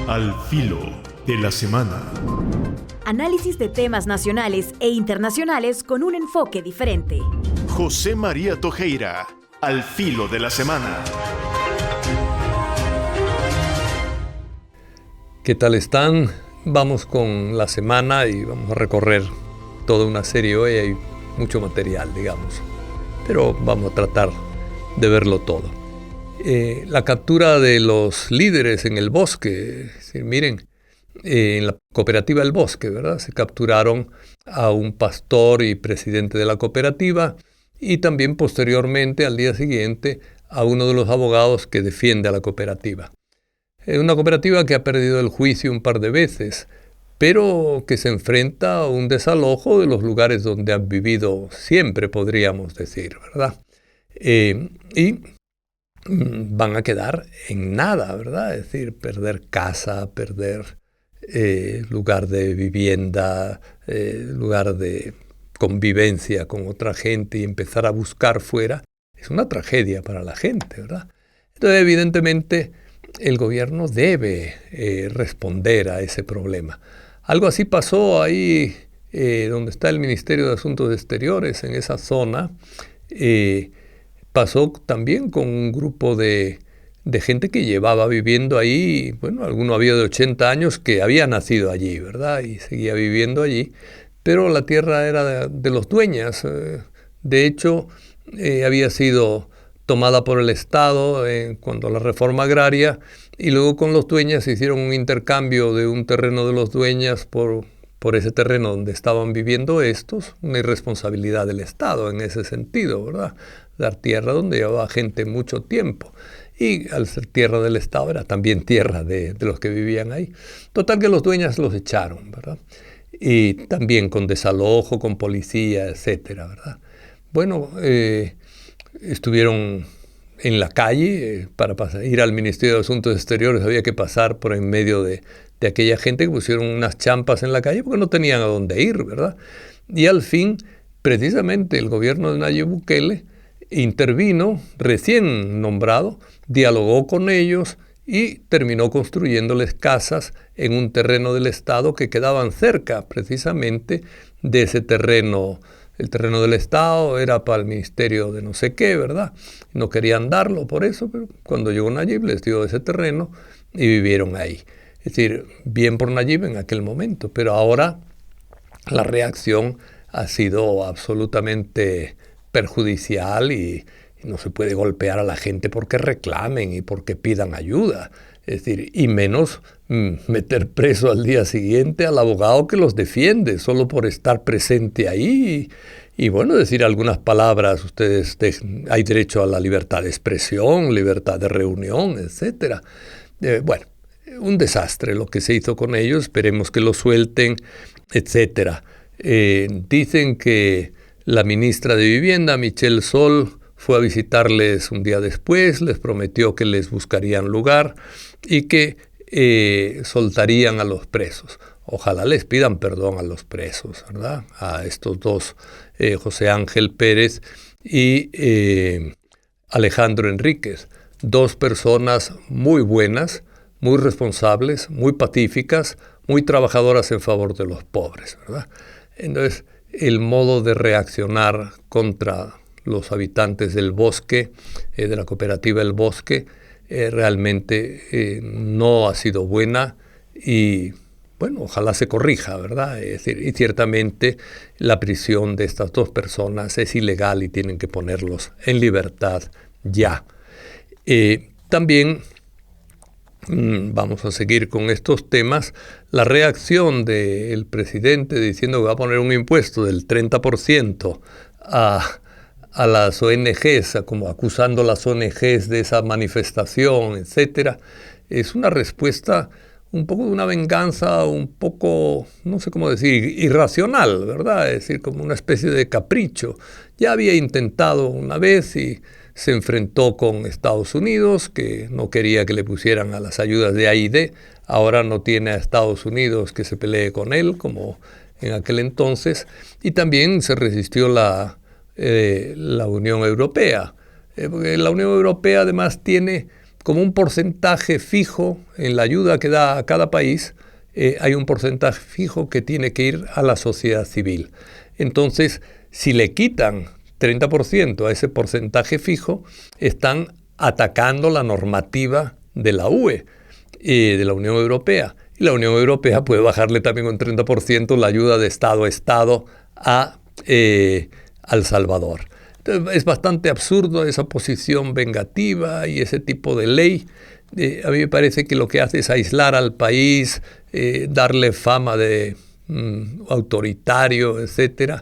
Al filo de la semana. Análisis de temas nacionales e internacionales con un enfoque diferente. José María Tojeira, al filo de la semana. ¿Qué tal están? Vamos con la semana y vamos a recorrer toda una serie. Hoy hay mucho material, digamos, pero vamos a tratar de verlo todo. La captura de los líderes en el bosque. Sí, miren, en la cooperativa El Bosque, ¿verdad? Se capturaron a un pastor y presidente de la cooperativa y también posteriormente, al día siguiente, a uno de los abogados que defiende a la cooperativa. Es una cooperativa que ha perdido el juicio un par de veces, pero que se enfrenta a un desalojo de los lugares donde han vivido siempre, podríamos decir, ¿verdad? Y van a quedar en nada, ¿verdad? Es decir, perder casa, perder lugar de vivienda, lugar de convivencia con otra gente y empezar a buscar fuera, es una tragedia para la gente, ¿verdad? Entonces, evidentemente, el gobierno debe responder a ese problema. Algo así pasó ahí donde está el Ministerio de Asuntos Exteriores, en esa zona. Pasó también con un grupo de gente que llevaba viviendo ahí, bueno, alguno había de 80 años que había nacido allí, ¿verdad? Y seguía viviendo allí, pero la tierra era de los dueños. De hecho, había sido tomada por el Estado cuando la reforma agraria, y luego con los dueños hicieron un intercambio de un terreno de los dueños por ese terreno donde estaban viviendo estos, una irresponsabilidad del Estado en ese sentido, ¿verdad? Dar tierra donde llevaba gente mucho tiempo. Y al ser tierra del Estado era también tierra de los que vivían ahí. Total que los dueños los echaron, ¿verdad? Y también con desalojo, con policía, etcétera, ¿verdad? Bueno, estuvieron en la calle. Para ir al Ministerio de Asuntos Exteriores había que pasar por en medio de aquella gente que pusieron unas champas en la calle porque no tenían a dónde ir, ¿verdad? Y al fin, precisamente el gobierno de Nayib Bukele intervino, recién nombrado, dialogó con ellos y terminó construyéndoles casas en un terreno del Estado que quedaban cerca precisamente de ese terreno. El terreno del Estado era para el ministerio de no sé qué, ¿verdad? No querían darlo por eso, pero cuando llegó Nayib les dio ese terreno y vivieron ahí. Es decir, bien por Nayib en aquel momento, pero ahora la reacción ha sido absolutamente perjudicial y no se puede golpear a la gente porque reclamen y porque pidan ayuda. Es decir, y menos meter preso al día siguiente al abogado que los defiende solo por estar presente ahí y bueno, decir algunas palabras. Hay derecho a la libertad de expresión, libertad de reunión, etc. Bueno, un desastre lo que se hizo con ellos. Esperemos que lo suelten, etc. Dicen que la ministra de Vivienda, Michelle Sol, fue a visitarles un día después, les prometió que les buscarían lugar y que soltarían a los presos. Ojalá les pidan perdón a los presos, ¿verdad? A estos dos, José Ángel Pérez y Alejandro Enríquez, dos personas muy buenas, muy responsables, muy pacíficas, muy trabajadoras en favor de los pobres, ¿verdad? Entonces, el modo de reaccionar contra los habitantes del bosque, de la cooperativa El Bosque, realmente no ha sido buena y, bueno, ojalá se corrija, ¿verdad? Es decir, y ciertamente la prisión de estas dos personas es ilegal y tienen que ponerlos en libertad ya. También vamos a seguir con estos temas. La reacción del presidente diciendo que va a poner un impuesto del 30% a las ONGs, como acusando a las ONGs de esa manifestación, etcétera, es una respuesta un poco de una venganza, un poco, no sé cómo decir, irracional, ¿verdad? Es decir, como una especie de capricho. Ya había intentado una vez y se enfrentó con Estados Unidos, que no quería que le pusieran a las ayudas de AID. Ahora no tiene a Estados Unidos que se pelee con él, como en aquel entonces. Y también se resistió la Unión Europea. Porque la Unión Europea además tiene como un porcentaje fijo en la ayuda que da a cada país, hay un porcentaje fijo que tiene que ir a la sociedad civil. Entonces, si le quitan 30% a ese porcentaje fijo, están atacando la normativa de la UE, de la Unión Europea. Y la Unión Europea puede bajarle también un 30% la ayuda de Estado a Estado a El Salvador. Entonces, es bastante absurdo esa posición vengativa y ese tipo de ley. A mí me parece que lo que hace es aislar al país, darle fama de autoritario, etc.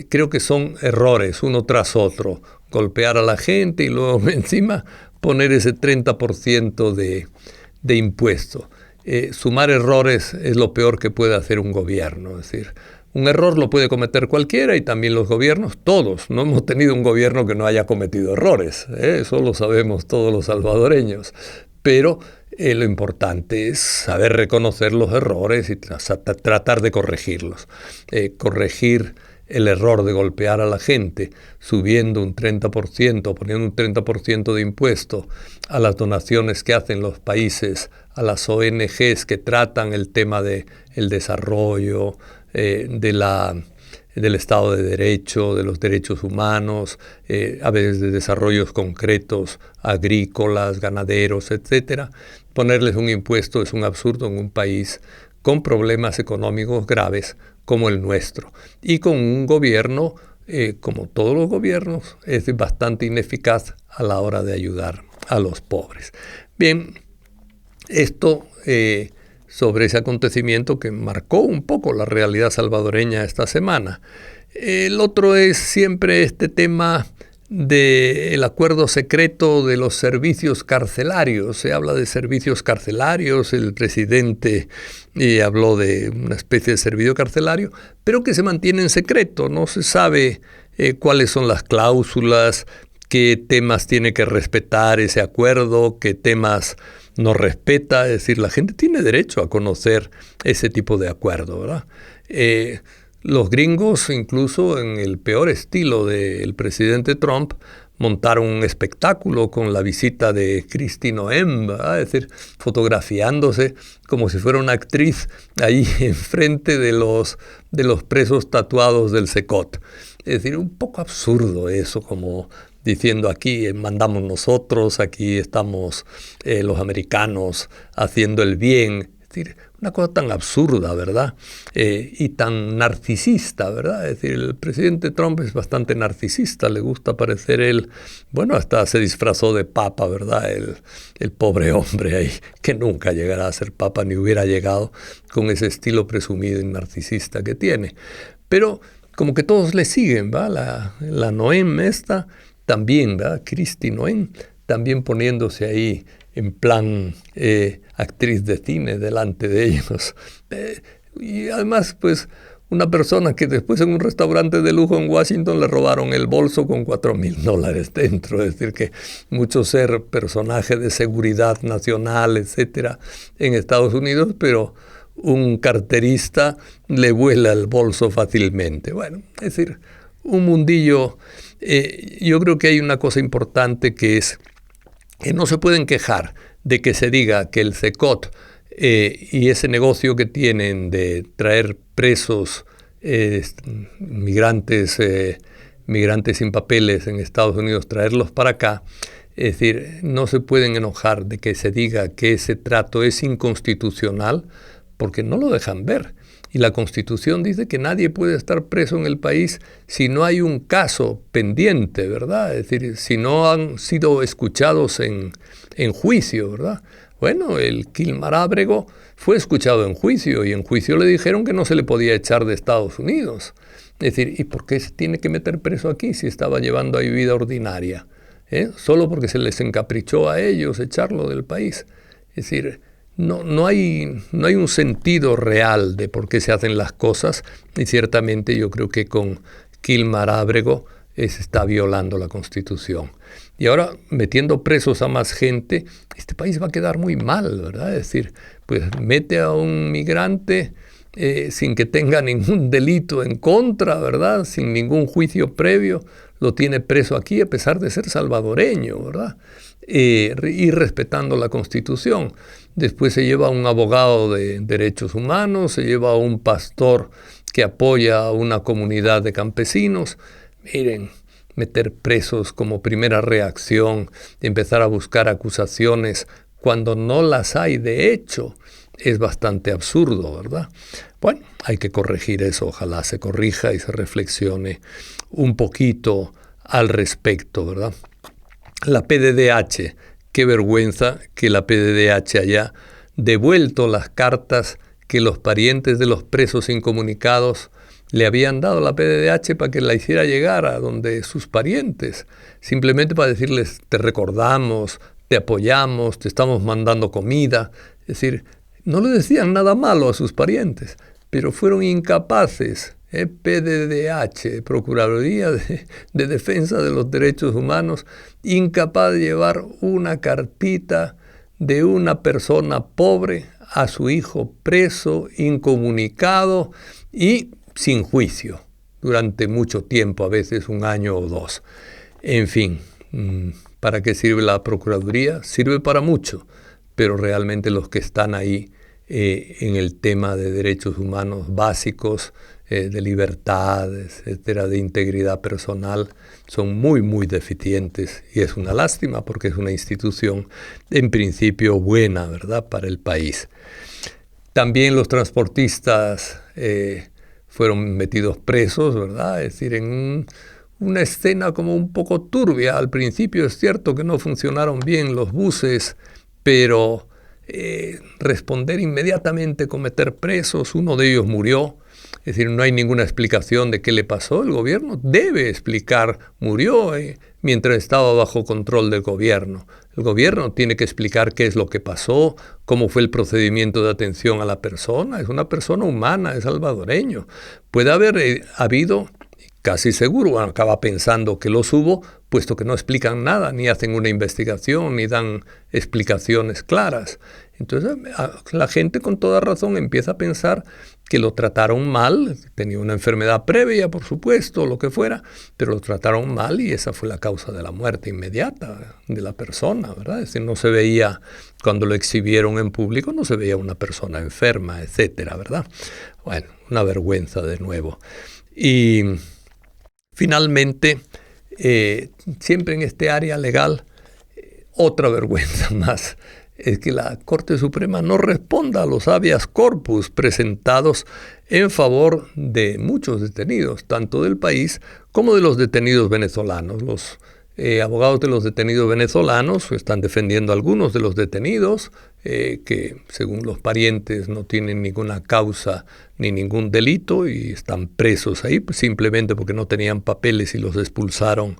Creo que son errores uno tras otro. Golpear a la gente y luego encima poner ese 30% de impuesto. Sumar errores es lo peor que puede hacer un gobierno. Es decir, un error lo puede cometer cualquiera y también los gobiernos, todos. No hemos tenido un gobierno que no haya cometido errores. Eso lo sabemos todos los salvadoreños. Pero lo importante es saber reconocer los errores y tratar de corregirlos. Corregir el error de golpear a la gente subiendo un 30%, poniendo un 30% de impuesto a las donaciones que hacen los países, a las ONGs que tratan el tema del desarrollo, del Estado de Derecho, de los derechos humanos, a veces de desarrollos concretos, agrícolas, ganaderos, etc. Ponerles un impuesto es un absurdo en un país con problemas económicos graves como el nuestro y con un gobierno, como todos los gobiernos, es bastante ineficaz a la hora de ayudar a los pobres. Bien, esto sobre ese acontecimiento que marcó un poco la realidad salvadoreña esta semana. El otro es siempre este tema del acuerdo secreto de los servicios carcelarios. Se habla de servicios carcelarios, el presidente habló de una especie de servicio carcelario, pero que se mantiene en secreto. No se sabe cuáles son las cláusulas, qué temas tiene que respetar ese acuerdo, qué temas no respeta. Es decir, la gente tiene derecho a conocer ese tipo de acuerdo, ¿verdad? Los gringos, incluso en el peor estilo del presidente Trump, montaron un espectáculo con la visita de Kristi Noem, ¿verdad? Es decir, fotografiándose como si fuera una actriz ahí enfrente de los presos tatuados del Secot. Es decir, un poco absurdo eso, como diciendo aquí mandamos nosotros, aquí estamos los americanos haciendo el bien. Es decir, una cosa tan absurda, ¿verdad? Y tan narcisista, ¿verdad? Es decir, el presidente Trump es bastante narcisista, le gusta parecer él, bueno, hasta se disfrazó de papa, ¿verdad? El pobre hombre ahí, que nunca llegará a ser papa ni hubiera llegado con ese estilo presumido y narcisista que tiene. Pero como que todos le siguen, ¿va? La Noem esta también, ¿verdad? Kristi Noem también poniéndose ahí en plan actriz de cine delante de ellos. Y además, pues, una persona que después en un restaurante de lujo en Washington le robaron el bolso con $4,000 dentro. Es decir, que mucho ser personaje de seguridad nacional, etcétera, en Estados Unidos, pero un carterista le vuela el bolso fácilmente. Bueno, es decir, un mundillo. Yo creo que hay una cosa importante que es que no se pueden quejar de que se diga que el CECOT y ese negocio que tienen de traer presos migrantes sin papeles en Estados Unidos, traerlos para acá, es decir, no se pueden enojar de que se diga que ese trato es inconstitucional porque no lo dejan ver. Y la Constitución dice que nadie puede estar preso en el país si no hay un caso pendiente, ¿verdad? Es decir, si no han sido escuchados en juicio, ¿verdad? Bueno, el Kilmar Ábrego fue escuchado en juicio y en juicio le dijeron que no se le podía echar de Estados Unidos. Es decir, ¿y por qué se tiene que meter preso aquí si estaba llevando ahí vida ordinaria? Solo porque se les encaprichó a ellos echarlo del país. Es decir, no hay un sentido real de por qué se hacen las cosas y ciertamente yo creo que con Kilmar Ábrego se está violando la Constitución. Y ahora, metiendo presos a más gente, este país va a quedar muy mal, ¿verdad? Es decir, pues mete a un migrante sin que tenga ningún delito en contra, ¿verdad? Sin ningún juicio previo, lo tiene preso aquí a pesar de ser salvadoreño, ¿verdad? y respetando la Constitución. Después se lleva a un abogado de derechos humanos, se lleva a un pastor que apoya a una comunidad de campesinos. Miren, meter presos como primera reacción, empezar a buscar acusaciones cuando no las hay de hecho, es bastante absurdo, ¿verdad? Bueno, hay que corregir eso, ojalá se corrija y se reflexione un poquito al respecto, ¿verdad? La PDDH, qué vergüenza que la PDDH haya devuelto las cartas que los parientes de los presos incomunicados le habían dado a la PDDH para que la hiciera llegar a donde sus parientes, simplemente para decirles, te recordamos, te apoyamos, te estamos mandando comida. Es decir, no le decían nada malo a sus parientes, pero fueron incapaces, PDDH, Procuraduría de Defensa de los Derechos Humanos, incapaz de llevar una cartita de una persona pobre a su hijo preso, incomunicado y sin juicio, durante mucho tiempo, a veces 1 año o 2. En fin, ¿para qué sirve la Procuraduría? Sirve para mucho, pero realmente los que están ahí en el tema de derechos humanos básicos, de libertad, etcétera, de integridad personal, son muy, muy deficientes, y es una lástima porque es una institución en principio buena, ¿verdad?, para el país. También los transportistas fueron metidos presos, ¿verdad? Es decir, en una escena como un poco turbia. Al principio es cierto que no funcionaron bien los buses, pero responder inmediatamente con meter presos, uno de ellos murió. Es decir, no hay ninguna explicación de qué le pasó. El gobierno debe explicar, murió mientras estaba bajo control del gobierno. El gobierno tiene que explicar qué es lo que pasó, cómo fue el procedimiento de atención a la persona. Es una persona humana, es salvadoreño. Puede haber habido, casi seguro, acaba pensando que los hubo, puesto que no explican nada, ni hacen una investigación, ni dan explicaciones claras. Entonces la gente con toda razón empieza a pensar que lo trataron mal, tenía una enfermedad previa, por supuesto, lo que fuera, pero lo trataron mal y esa fue la causa de la muerte inmediata de la persona, ¿verdad? Es decir, no se veía, cuando lo exhibieron en público, no se veía una persona enferma, etcétera, ¿verdad? Bueno, una vergüenza de nuevo. Y finalmente, siempre en este área legal, otra vergüenza más, es que la Corte Suprema no responda a los habeas corpus presentados en favor de muchos detenidos, tanto del país como de los detenidos venezolanos. Los abogados de los detenidos venezolanos están defendiendo a algunos de los detenidos que, según los parientes, no tienen ninguna causa ni ningún delito y están presos ahí simplemente porque no tenían papeles y los expulsaron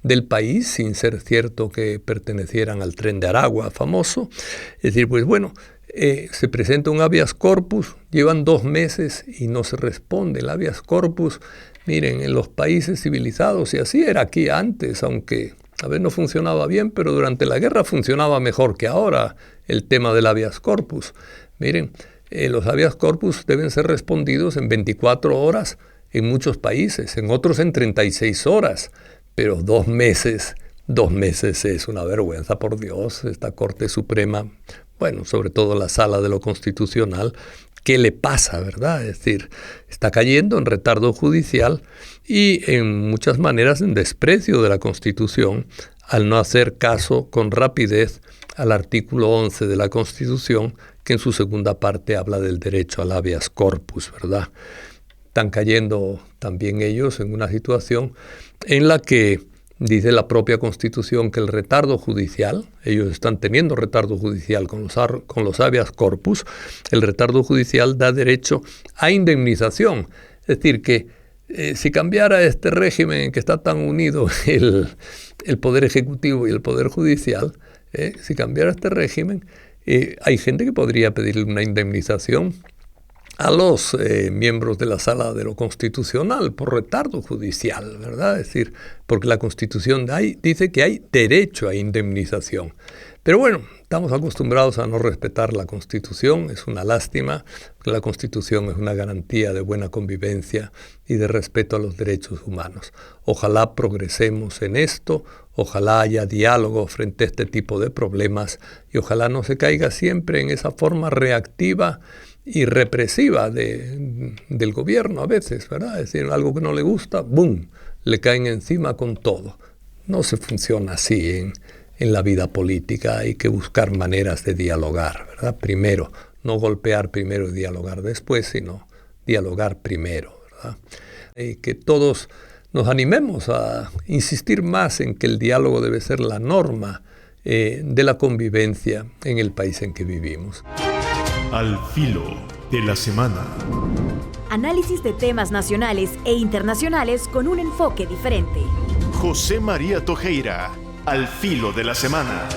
del país sin ser cierto que pertenecieran al Tren de Aragua famoso. Es decir, pues bueno, se presenta un habeas corpus, llevan 2 meses y no se responde. El habeas corpus, miren, en los países civilizados, y así era aquí antes, aunque a veces no funcionaba bien, pero durante la guerra funcionaba mejor que ahora el tema del habeas corpus. Miren, los habeas corpus deben ser respondidos en 24 horas en muchos países, en otros en 36 horas. Pero 2 meses es una vergüenza, por Dios. Esta Corte Suprema, bueno, sobre todo la Sala de lo Constitucional, ¿qué le pasa, verdad? Es decir, está cayendo en retardo judicial y en muchas maneras en desprecio de la Constitución al no hacer caso con rapidez al artículo 11 de la Constitución, que en su segunda parte habla del derecho al habeas corpus, ¿verdad? Están cayendo también ellos en una situación en la que dice la propia Constitución que el retardo judicial, ellos están teniendo retardo judicial con los habeas corpus, el retardo judicial da derecho a indemnización. Es decir, que si cambiara este régimen en que está tan unido el Poder Ejecutivo y el Poder Judicial, si cambiara este régimen, hay gente que podría pedirle una indemnización a los miembros de la Sala de lo Constitucional por retardo judicial, ¿verdad? Es decir, porque la Constitución dice que hay derecho a indemnización. Pero bueno, estamos acostumbrados a no respetar la Constitución, es una lástima, porque la Constitución es una garantía de buena convivencia y de respeto a los derechos humanos. Ojalá progresemos en esto, ojalá haya diálogo frente a este tipo de problemas y ojalá no se caiga siempre en esa forma reactiva y represiva del gobierno a veces, ¿verdad? Es decir, algo que no le gusta, ¡boom!, le caen encima con todo. No se funciona así en la vida política, hay que buscar maneras de dialogar, ¿verdad? Primero, no golpear primero y dialogar después, sino dialogar primero, ¿verdad? Que todos nos animemos a insistir más en que el diálogo debe ser la norma de la convivencia en el país en que vivimos. Al filo de la semana. Análisis de temas nacionales e internacionales con un enfoque diferente. José María Tojeira, al filo de la semana.